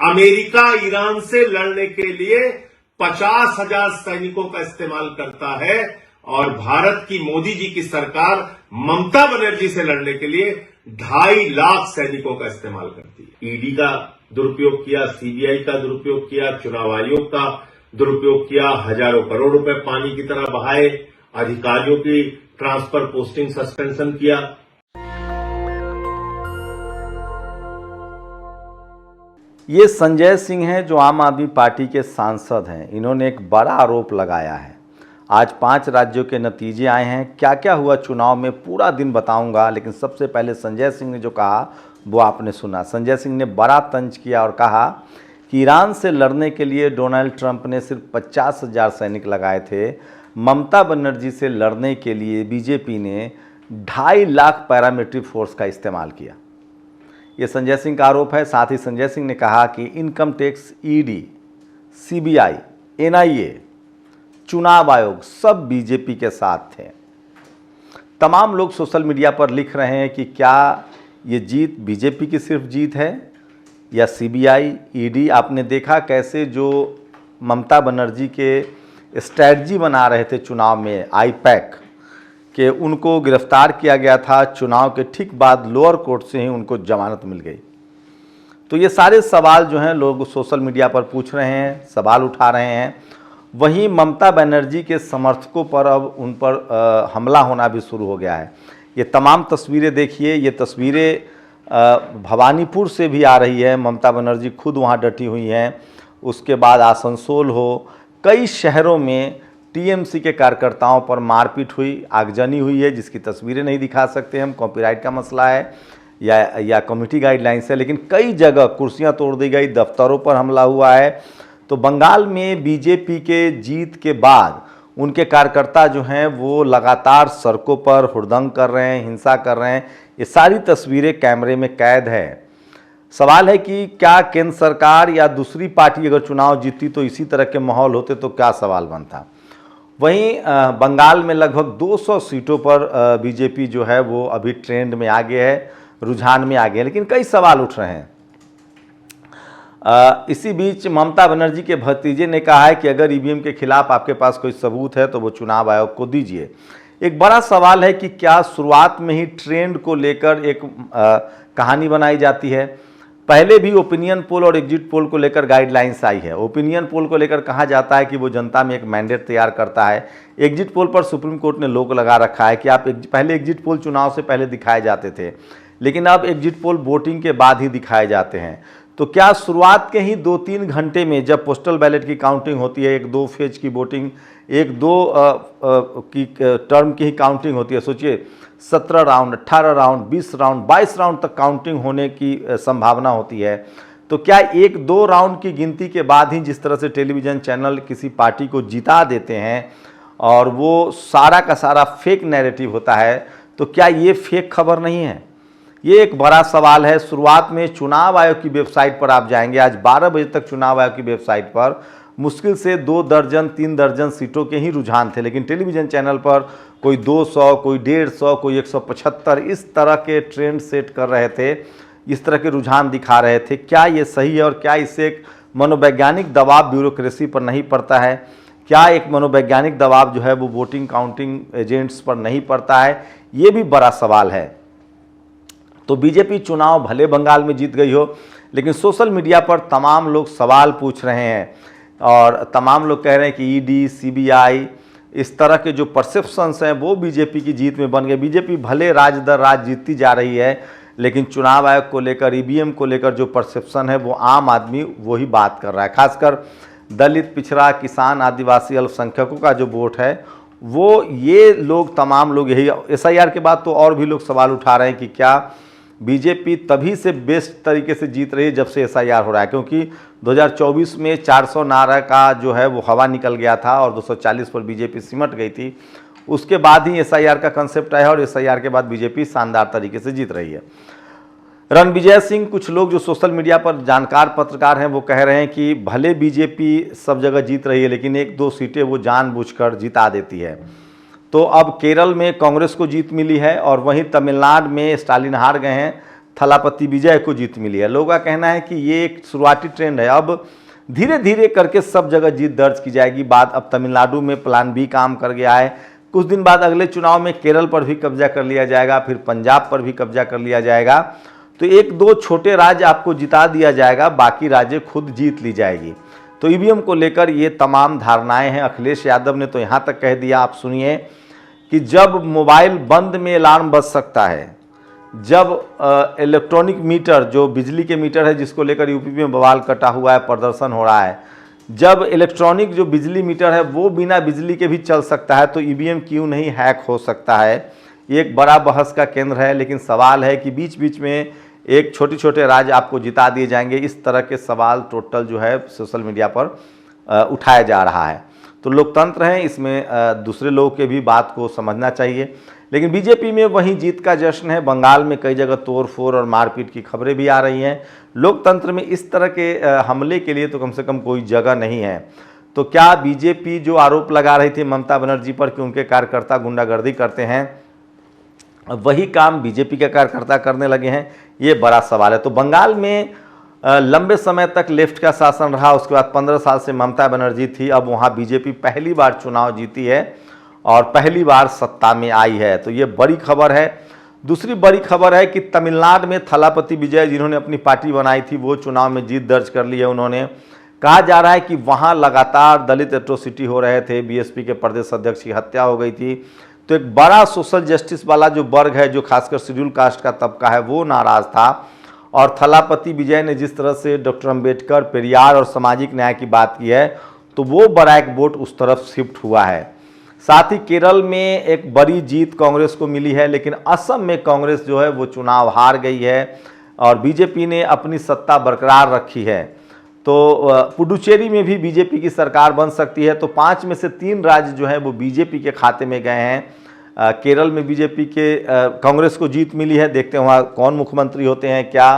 America Iran से लड़ने के लिए 50,000 सैनिकों का इस्तेमाल करता है और भारत की मोदी जी की सरकार ममता बनर्जी से लड़ने के लिए 2.5 लाख सैनिकों का इस्तेमाल करती है। ईडी का दुरुपयोग किया, सीबीआई का दुरुपयोग किया, चुनाव आयोग का दुरुपयोग किया, हजारों करोड़ रुपए पानी की तरह बहाए, अधिकारियों की ट्रांसफर पोस्टिंग सस्पेंशन किया। ये संजय सिंह हैं जो आम आदमी पार्टी के सांसद हैं। इन्होंने एक बड़ा आरोप लगाया है। आज 5 राज्यों के नतीजे आए हैं। क्या क्या हुआ चुनाव में पूरा दिन बताऊंगा, लेकिन सबसे पहले संजय सिंह ने जो कहा वो आपने सुना। संजय सिंह ने बड़ा तंज किया और कहा कि ईरान से लड़ने के लिए डोनाल्ड ट्रंप ने सिर्फ 50,000 सैनिक लगाए थे, ममता बनर्जी से लड़ने के लिए बीजेपी ने 2.5 लाख पैरामिलिट्री फोर्स का इस्तेमाल किया। ये संजय सिंह का आरोप है। साथ ही संजय सिंह ने कहा कि income tax, ED, CBI, NIA, चुनाव आयोग सब बीजेपी के साथ थे। तमाम लोग सोशल मीडिया पर लिख रहे हैं कि क्या ये जीत बीजेपी की सिर्फ जीत है या सीबीआई, ईडी। आपने देखा कैसे जो ममता बनर्जी के स्ट्रैटेजी बना रहे थे चुनाव में, आईपैक कि उनको गिरफ्तार किया गया था, चुनाव के ठीक बाद लोअर कोर्ट से ही उनको जमानत मिल गई। तो ये सारे सवाल जो हैं लोग सोशल मीडिया पर पूछ रहे हैं, सवाल उठा रहे हैं। वहीं ममता बनर्जी के समर्थकों पर अब उन पर हमला होना भी शुरू हो गया है। ये तमाम तस्वीरें देखिए, ये तस्वीरें भवानीपुर से भी आ रही है। ममता बनर्जी खुद वहाँ डटी हुई हैं। उसके बाद आसनसोल हो, कई शहरों में टीएमसी के कार्यकर्ताओं पर मारपीट हुई, आगजनी हुई है, जिसकी तस्वीरें नहीं दिखा सकते हम, कॉपीराइट का मसला है या कमेटी गाइडलाइंस है। लेकिन कई जगह कुर्सियां तोड़ दी गई, दफ्तरों पर हमला हुआ है। तो बंगाल में बीजेपी के जीत के बाद उनके कार्यकर्ता जो हैं वो लगातार सड़कों पर हुड़दंग कर रहे हैं, हिंसा कर रहे हैं। ये सारी तस्वीरें कैमरे में कैद है। सवाल है कि क्या केंद्र सरकार या दूसरी पार्टी अगर चुनाव जीतती तो इसी तरह के माहौल होते तो क्या सवाल बनता। वहीं बंगाल में लगभग 200 सीटों पर बीजेपी जो है वो अभी ट्रेंड में आगे है, रुझान में आगे है, लेकिन कई सवाल उठ रहे हैं। इसी बीच ममता बनर्जी के भतीजे ने कहा है कि अगर ईवीएम के खिलाफ आपके पास कोई सबूत है तो वो चुनाव आयोग को दीजिए। एक बड़ा सवाल है कि क्या शुरुआत में ही ट्रेंड को लेकर एक कहानी बनाई जाती है। पहले भी ओपिनियन पोल और एग्जिट पोल को लेकर गाइडलाइंस आई है। ओपिनियन पोल को लेकर कहा जाता है कि वो जनता में एक मैंडेट तैयार करता है। एग्जिट पोल पर सुप्रीम कोर्ट ने रोक लगा रखा है कि आप पहले एग्जिट पोल चुनाव से पहले दिखाए जाते थे, लेकिन अब एग्जिट पोल वोटिंग के बाद ही दिखाए जाते हैं। तो क्या शुरुआत के ही 2-3 घंटे में जब पोस्टल बैलेट की काउंटिंग होती है, 1-2 फेज की वोटिंग, 1-2 की टर्म की ही काउंटिंग होती है, सोचिए 17 राउंड, 18 राउंड, 20 राउंड, 22 राउंड तक काउंटिंग होने की संभावना होती है। तो क्या 1-2 राउंड की गिनती के बाद ही जिस तरह से टेलीविज़न चैनल किसी पार्टी को जिता देते हैं और वो सारा का सारा फेक नैरेटिव होता है, तो क्या ये फेक खबर नहीं है? ये एक बड़ा सवाल है। शुरुआत में चुनाव आयोग की वेबसाइट पर आप जाएंगे, आज 12 बजे तक चुनाव आयोग की वेबसाइट पर मुश्किल से 2 दर्जन 3 दर्जन सीटों के ही रुझान थे, लेकिन टेलीविज़न चैनल पर कोई 200, कोई 150, कोई 175 इस तरह के ट्रेंड सेट कर रहे थे, इस तरह के रुझान दिखा रहे थे। क्या ये सही है और क्या इससे एक मनोवैज्ञानिक दबाव ब्यूरोक्रेसी पर नहीं पड़ता है? क्या एक मनोवैज्ञानिक दबाव जो है वो वोटिंग काउंटिंग एजेंट्स पर नहीं पड़ता है? ये भी बड़ा सवाल है। तो बीजेपी चुनाव भले बंगाल में जीत गई हो, लेकिन सोशल मीडिया पर तमाम लोग सवाल पूछ रहे हैं और तमाम लोग कह रहे हैं कि ईडी, सीबीआई इस तरह के जो परसेप्शंस हैं वो बीजेपी की जीत में बन गए। बीजेपी भले राज्य दर राज्य जीतती जा रही है, लेकिन चुनाव आयोग को लेकर, ईवीएम को लेकर जो परसेप्शन है वो आम आदमी वही बात कर रहा है। खासकर दलित, पिछड़ा, किसान, आदिवासी, अल्पसंख्यकों का जो वोट है वो ये लोग तमाम लोग यही। एसआईआर के बाद तो और भी लोग सवाल उठा रहे हैं कि क्या बीजेपी तभी से बेस्ट तरीके से जीत रही है जब से एसआईआर हो रहा है, क्योंकि 2024 में 400 नारा का जो है वो हवा निकल गया था और 240 पर बीजेपी सिमट गई थी। उसके बाद ही एसआईआर का कंसेप्ट आया और एसआईआर के बाद बीजेपी शानदार तरीके से जीत रही है। रणविजय सिंह, कुछ लोग जो सोशल मीडिया पर जानकार पत्रकार हैं वो कह रहे हैं कि भले बीजेपी सब जगह जीत रही है, लेकिन 1-2 सीटें वो जानबूझकर जिता देती है। तो अब केरल में कांग्रेस को जीत मिली है और वहीं तमिलनाडु में स्टालिन हार गए हैं। थलापति विजय को जीत मिली है। लोगों का कहना है कि ये एक शुरुआती ट्रेंड है, अब धीरे धीरे करके सब जगह जीत दर्ज की जाएगी। बात अब तमिलनाडु में प्लान बी काम कर गया है, कुछ दिन बाद अगले चुनाव में केरल पर भी कब्जा कर लिया जाएगा, फिर पंजाब पर भी कब्जा कर लिया जाएगा। तो एक दो छोटे राज्य आपको जिता दिया जाएगा, बाकी राज्य खुद जीत ली जाएगी। तो ईवीएम को लेकर ये तमाम धारणाएं हैं। अखिलेश यादव ने तो यहाँ तक कह दिया, आप सुनिए, कि जब मोबाइल बंद में अलार्म बज सकता है, जब इलेक्ट्रॉनिक मीटर जो बिजली के मीटर है जिसको लेकर यूपी में बवाल कटा हुआ है, प्रदर्शन हो रहा है, जब इलेक्ट्रॉनिक जो बिजली मीटर है वो बिना बिजली के भी चल सकता है, तो ईवीएम क्यों नहीं हैक हो सकता है? ये एक बड़ा बहस का केंद्र है। लेकिन सवाल है कि बीच बीच में एक छोटे छोटे राज्य आपको जिता दिए जाएंगे, इस तरह के सवाल टोटल जो है सोशल मीडिया पर उठाया जा रहा है। तो लोकतंत्र है, इसमें दूसरे लोगों के भी बात को समझना चाहिए। लेकिन बीजेपी में वहीं जीत का जश्न है। बंगाल में कई जगह तोड़फोड़ और मारपीट की खबरें भी आ रही हैं। लोकतंत्र में इस तरह के हमले के लिए तो कम से कम कोई जगह नहीं है। तो क्या बीजेपी जो आरोप लगा रही थी ममता बनर्जी पर कि उनके कार्यकर्ता गुंडागर्दी करते हैं, वही काम बीजेपी के कार्यकर्ता करने लगे हैं? ये बड़ा सवाल है। तो बंगाल में लंबे समय तक लेफ्ट का शासन रहा, उसके बाद 15 साल से ममता बनर्जी थी। अब वहाँ बीजेपी पहली बार चुनाव जीती है और पहली बार सत्ता में आई है, तो ये बड़ी खबर है। दूसरी बड़ी खबर है कि तमिलनाडु में थलापति विजय, जिन्होंने अपनी पार्टी बनाई थी, वो चुनाव में जीत दर्ज कर ली है उन्होंने। कहा जा रहा है कि वहाँ लगातार दलित एट्रोसिटी हो रहे थे, बीएसपी के प्रदेश अध्यक्ष की हत्या हो गई थी। तो एक बड़ा सोशल जस्टिस वाला जो वर्ग है, जो खासकर शेड्यूल कास्ट का तबका है, वो नाराज था। और थलापति विजय ने जिस तरह से डॉक्टर अंबेडकर, पेरियार और सामाजिक न्याय की बात की है, तो वो बड़ा एक वोट उस तरफ शिफ्ट हुआ है। साथ ही केरल में एक बड़ी जीत कांग्रेस को मिली है, लेकिन असम में कांग्रेस जो है वो चुनाव हार गई है और बीजेपी ने अपनी सत्ता बरकरार रखी है। तो पुडुचेरी में भी बीजेपी की सरकार बन सकती है। तो 5 में से 3 राज्य जो है वो बीजेपी के खाते में गए हैं। केरल में बीजेपी के कांग्रेस को जीत मिली है, देखते हैं वहाँ कौन मुख्यमंत्री होते हैं। क्या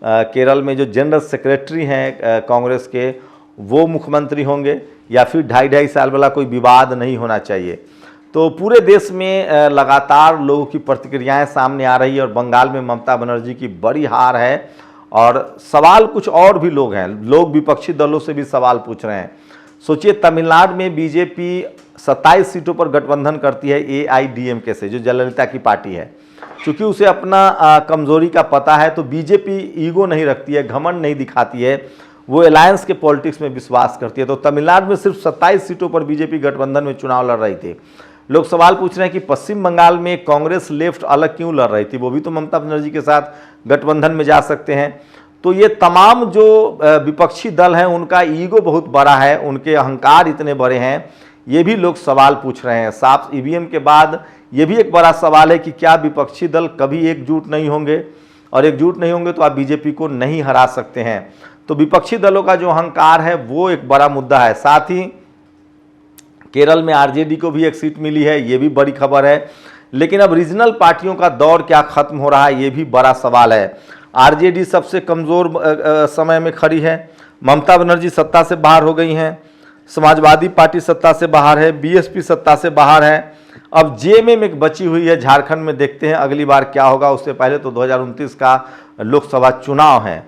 केरल में जो जनरल सेक्रेटरी हैं कांग्रेस के, वो मुख्यमंत्री होंगे, या फिर 2.5 साल वाला कोई विवाद नहीं होना चाहिए। तो पूरे देश में लगातार लोगों की प्रतिक्रियाएं सामने आ रही है और बंगाल में ममता बनर्जी की बड़ी हार है। और सवाल कुछ और भी लोग हैं, लोग विपक्षी दलों से भी सवाल पूछ रहे हैं। सोचिए, तमिलनाडु में बीजेपी 27 सीटों पर गठबंधन करती है एआईडीएमके से, जो जयललिता की पार्टी है। चूँकि उसे अपना कमजोरी का पता है, तो बीजेपी ईगो नहीं रखती है, घमंड नहीं दिखाती है, वो अलायंस के पॉलिटिक्स में विश्वास करती है। तो तमिलनाडु में सिर्फ 27 सीटों पर बीजेपी गठबंधन में चुनाव लड़ रही थी। लोग सवाल पूछ रहे हैं कि पश्चिम बंगाल में कांग्रेस लेफ्ट अलग क्यों लड़ रही थी, वो भी तो ममता बनर्जी के साथ गठबंधन में जा सकते हैं। तो ये तमाम जो विपक्षी दल हैं, उनका ईगो बहुत बड़ा है, उनके अहंकार इतने बड़े हैं, ये भी लोग सवाल पूछ रहे हैं। साफ ईवीएम के बाद ये भी एक बड़ा सवाल है कि क्या विपक्षी दल कभी एकजुट नहीं होंगे, और एकजुट नहीं होंगे तो आप बीजेपी को नहीं हरा सकते हैं। तो विपक्षी दलों का जो अहंकार है वो एक बड़ा मुद्दा है। साथ ही केरल में आरजेडी को भी एक सीट मिली है, ये भी बड़ी खबर है। लेकिन अब रीजनल पार्टियों का दौर क्या खत्म हो रहा है, ये भी बड़ा सवाल है। आरजेडी सबसे कमज़ोर समय में खड़ी है, ममता बनर्जी सत्ता से बाहर हो गई हैं, समाजवादी पार्टी सत्ता से बाहर है, बीएसपी सत्ता से बाहर है। अब जेएमएम एक बची हुई है झारखंड में, देखते हैं अगली बार क्या होगा। उससे पहले तो 2029 का लोकसभा चुनाव है।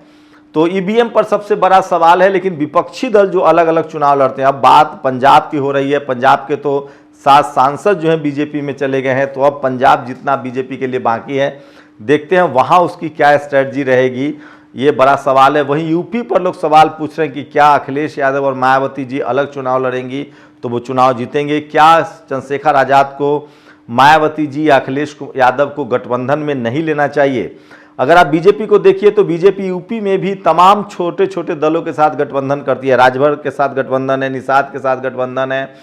तो ईवीएम पर सबसे बड़ा सवाल है। लेकिन विपक्षी दल जो अलग अलग चुनाव लड़ते हैं, अब बात पंजाब की हो रही है, पंजाब के तो 7 सांसद जो हैं बीजेपी में चले गए हैं, तो अब पंजाब जितना बीजेपी के लिए बाकी है, देखते हैं वहाँ उसकी क्या स्ट्रेटजी रहेगी, ये बड़ा सवाल है। वहीं यूपी पर लोग सवाल पूछ रहे हैं कि क्या अखिलेश यादव और मायावती जी अलग चुनाव लड़ेंगी तो वो चुनाव जीतेंगे? क्या चंद्रशेखर आज़ाद को मायावती जी या अखिलेश यादव को गठबंधन में नहीं लेना चाहिए? अगर आप बीजेपी को देखिए तो बीजेपी यूपी में भी तमाम छोटे छोटे दलों के साथ गठबंधन करती है। राजभर के साथ गठबंधन है, निषाद के साथ गठबंधन है,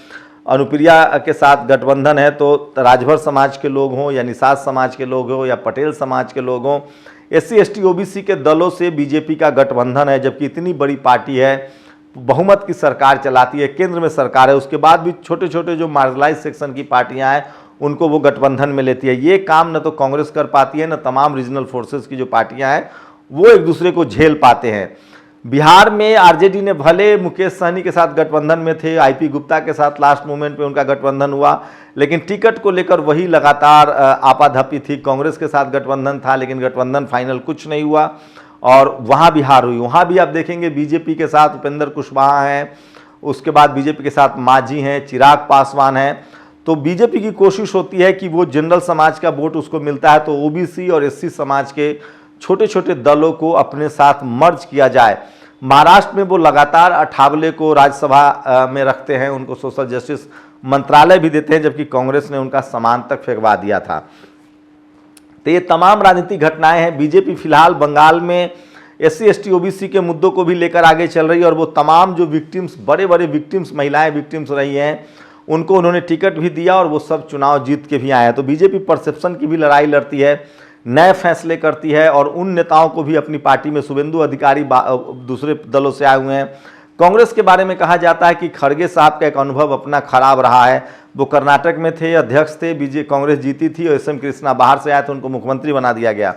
अनुप्रिया के साथ गठबंधन है। तो राजभर समाज के लोग हों या निषाद समाज के लोग हों या पटेल समाज के लोग हों, SC ST OBC के दलों से बीजेपी का गठबंधन है। जबकि इतनी बड़ी पार्टी है, बहुमत की सरकार चलाती है, केंद्र में सरकार है, उसके बाद भी छोटे छोटे जो मार्जिनलाइज सेक्शन की पार्टियां हैं उनको वो गठबंधन में लेती है। ये काम न तो कांग्रेस कर पाती है, न तमाम रीजनल फोर्सेस की जो पार्टियां हैं वो एक दूसरे को झेल पाते हैं। बिहार में आरजेडी ने भले मुकेश सहनी के साथ गठबंधन में थे, आईपी गुप्ता के साथ लास्ट मोमेंट पे उनका गठबंधन हुआ, लेकिन टिकट को लेकर वही लगातार आपाधापी थी। कांग्रेस के साथ गठबंधन था लेकिन गठबंधन फाइनल कुछ नहीं हुआ और वहाँ भी हार हुई। वहाँ भी आप देखेंगे बीजेपी के साथ उपेंद्र कुशवाहा हैं, उसके बाद बीजेपी के साथ मांझी हैं, चिराग पासवान हैं। तो बीजेपी की कोशिश होती है कि वो जनरल समाज का वोट उसको मिलता है तो ओबीसी और एससी समाज के छोटे छोटे दलों को अपने साथ मर्ज किया जाए। महाराष्ट्र में वो लगातार अठावले को राज्यसभा में रखते हैं, उनको सोशल जस्टिस मंत्रालय भी देते हैं, जबकि कांग्रेस ने उनका सामान तक फेंकवा दिया था। तो ये तमाम राजनीतिक घटनाएं हैं। बीजेपी फिलहाल बंगाल में एससी एसटी ओबीसी के मुद्दों को भी लेकर आगे चल रही है और वो तमाम जो विक्टिम्स, बड़े बड़े विक्टिम्स, महिलाएं विक्टिम्स रही हैं, उनको उन्होंने टिकट भी दिया और वो सब चुनाव जीत के भी आए हैं। तो बीजेपी परसेप्शन की भी लड़ाई लड़ती है, नए फैसले करती है और उन नेताओं को भी अपनी पार्टी में, शुभेंदु अधिकारी दूसरे दलों से आए हुए हैं। कांग्रेस के बारे में कहा जाता है कि खड़गे साहब का एक अनुभव अपना खराब रहा है। वो कर्नाटक में थे, अध्यक्ष थे, कांग्रेस जीती थी और एस.एम. कृष्णा बाहर से आए थे, उनको मुख्यमंत्री बना दिया गया।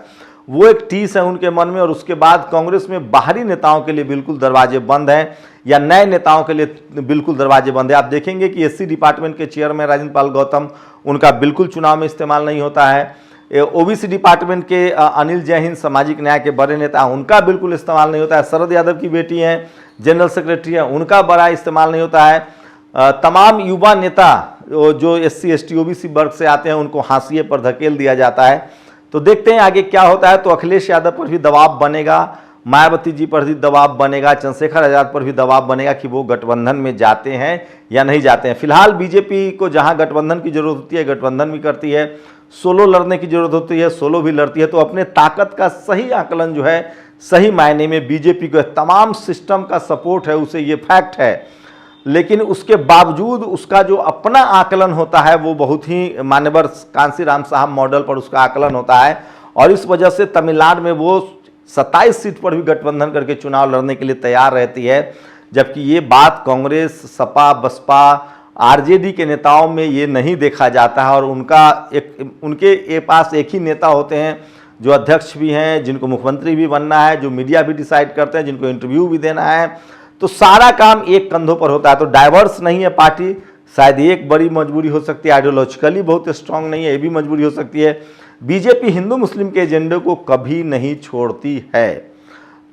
वो एक टीस है उनके मन में और उसके बाद कांग्रेस में बाहरी नेताओं के लिए बिल्कुल दरवाजे बंद हैं या नए नेताओं के लिए बिल्कुल दरवाजे बंद है। आप देखेंगे कि एससी डिपार्टमेंट के चेयरमैन राजेंद्र पाल गौतम, उनका बिल्कुल चुनाव में इस्तेमाल नहीं होता है। ओबीसी डिपार्टमेंट के अनिल जैन सामाजिक न्याय के बड़े नेता, उनका बिल्कुल इस्तेमाल नहीं होता है। शरद यादव की बेटी हैं, जनरल सेक्रेटरी है, उनका बड़ा इस्तेमाल नहीं होता है। तमाम युवा नेता जो एससी एसटी ओबीसी वर्ग से आते हैं उनको हाशिए पर धकेल दिया जाता है। तो देखते हैं आगे क्या होता है। तो अखिलेश यादव पर भी दबाव बनेगा, मायावती जी पर भी दबाव बनेगा, चंद्रशेखर आजाद पर भी दबाव बनेगा कि वो गठबंधन में जाते हैं या नहीं जाते हैं। फिलहाल बीजेपी को जहां गठबंधन की जरूरत होती है गठबंधन भी करती है, सोलो लड़ने की जरूरत होती है सोलो भी लड़ती है। तो अपने ताकत का सही आकलन जो है, सही मायने में बीजेपी को तमाम सिस्टम का सपोर्ट है, उसे ये फैक्ट है, लेकिन उसके बावजूद उसका जो अपना आकलन होता है वो बहुत ही मान्यवर कांसीराम साहब मॉडल पर उसका आकलन होता है और इस वजह से तमिलनाडु में वो 27 सीट पर भी गठबंधन करके चुनाव लड़ने के लिए तैयार रहती है। जबकि ये बात कांग्रेस, सपा, बसपा, आरजेडी के नेताओं में ये नहीं देखा जाता है और उनके पास एक ही नेता होते हैं जो अध्यक्ष भी हैं, जिनको मुख्यमंत्री भी बनना है, जो मीडिया भी डिसाइड करते हैं, जिनको इंटरव्यू भी देना है। तो सारा काम एक कंधों पर होता है। तो डाइवर्स नहीं है पार्टी, शायद एक बड़ी मजबूरी हो सकती है। आइडियोलॉजिकली बहुत स्ट्रांग नहीं है, ये भी मजबूरी हो सकती है। बीजेपी हिंदू मुस्लिम के एजेंडे को कभी नहीं छोड़ती है।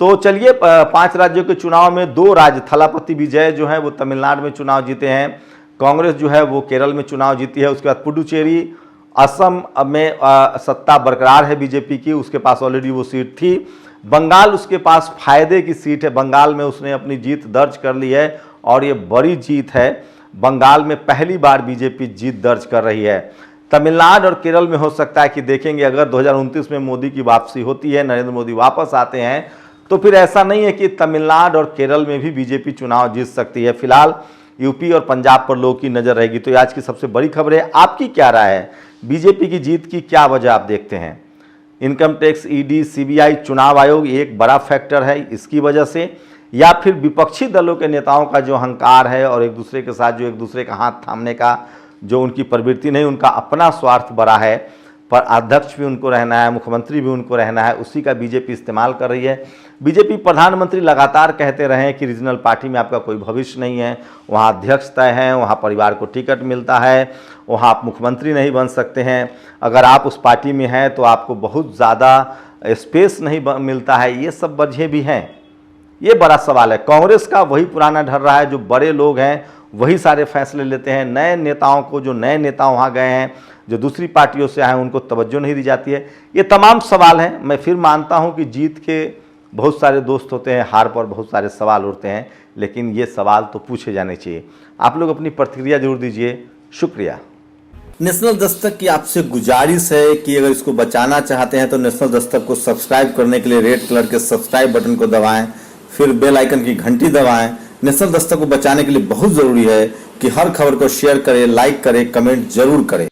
तो चलिए, 5 राज्यों के चुनाव में 2 राज्य, थलापति विजय जो है वो तमिलनाडु में चुनाव जीते हैं, कांग्रेस जो है वो केरल में चुनाव जीती है। उसके बाद पुडुचेरी, असम में सत्ता बरकरार है बीजेपी की, उसके पास ऑलरेडी वो सीट थी। बंगाल उसके पास फायदे की सीट है, बंगाल में उसने अपनी जीत दर्ज कर ली है और ये बड़ी जीत है। बंगाल में पहली बार बीजेपी जीत दर्ज कर रही है। तमिलनाडु और केरल में हो सकता है कि देखेंगे अगर 2029 में मोदी की वापसी होती है, नरेंद्र मोदी वापस आते हैं, तो फिर ऐसा नहीं है कि तमिलनाडु और केरल में भी बीजेपी चुनाव जीत सकती है। फिलहाल यूपी और पंजाब पर लोगों की नजर रहेगी। तो आज की सबसे बड़ी खबर है, आपकी क्या राय है? बीजेपी की जीत की क्या वजह आप देखते हैं? इनकम टैक्स, ईडी, सीबीआई, चुनाव आयोग एक बड़ा फैक्टर है इसकी वजह से, या फिर विपक्षी दलों के नेताओं का जो अहंकार है और एक दूसरे के साथ जो एक दूसरे का हाथ थामने का जो उनकी प्रवृत्ति नहीं, उनका अपना स्वार्थ बड़ा है, पर अध्यक्ष भी उनको रहना है, मुख्यमंत्री भी उनको रहना है, उसी का बीजेपी इस्तेमाल कर रही है। बीजेपी प्रधानमंत्री लगातार कहते रहे हैं कि रीजनल पार्टी में आपका कोई भविष्य नहीं है, वहाँ अध्यक्ष तय हैं, वहाँ परिवार को टिकट मिलता है, वहाँ आप मुख्यमंत्री नहीं बन सकते हैं, अगर आप उस पार्टी में हैं तो आपको बहुत ज़्यादा स्पेस नहीं मिलता है। ये सब वजह भी हैं। ये बड़ा सवाल है। कांग्रेस का वही पुराना ढर रहा है, जो बड़े लोग हैं वही सारे फैसले लेते हैं। नए नेताओं को, जो नए नेता वहाँ गए हैं, जो दूसरी पार्टियों से आए हैं, उनको तवज्जो नहीं दी जाती है। ये तमाम सवाल हैं। मैं फिर मानता हूँ कि जीत के बहुत सारे दोस्त होते हैं, हार पर बहुत सारे सवाल उठते हैं, लेकिन ये सवाल तो पूछे जाने चाहिए। आप लोग अपनी प्रतिक्रिया जरूर दीजिए। शुक्रिया। नेशनल दस्तक की आपसे गुजारिश है कि अगर इसको बचाना चाहते हैं तो नेशनल दस्तक को सब्सक्राइब करने के लिए रेड कलर के सब्सक्राइब बटन को दबाएं, फिर बेल आइकन की घंटी दबाएं। नेशनल दस्तक को बचाने के लिए बहुत जरूरी है कि हर खबर को शेयर करें, लाइक करें, कमेंट जरूर करें।